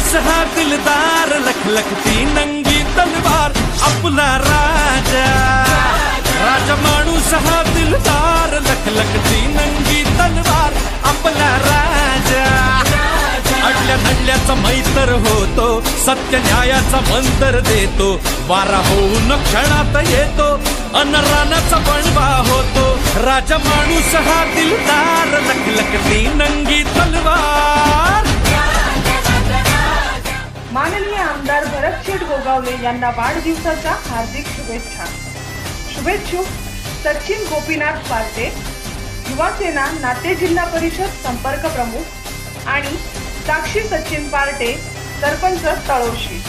माणूस हा दिलदार, लखलखती नंगी तलवार आपला राजा। राजा माणूस हा दिलदार, लखलखती नंगी तलवार आपला राजा। अडल्या नडल्याचा मैत्र होतो, सत्य न्यायाचा मंतर देतो, वारा होऊन क्षणात येतो, अनरानाचा बनवा होतो। राजा माणूस हा दिलदार, लखलखती नंगी तलवार। माननीय आमदार भरतशेठ गोगावले यांना वाढदिवसाच्या हार्दिक शुभेच्छा। शुभेच्छुक सचिन गोपीनाथ पार्टे, युवा सेना नाते जिल्हा परिषद संपर्क प्रमुख आणि साक्षी सचिन पार्टे, सरपंच तळोशी।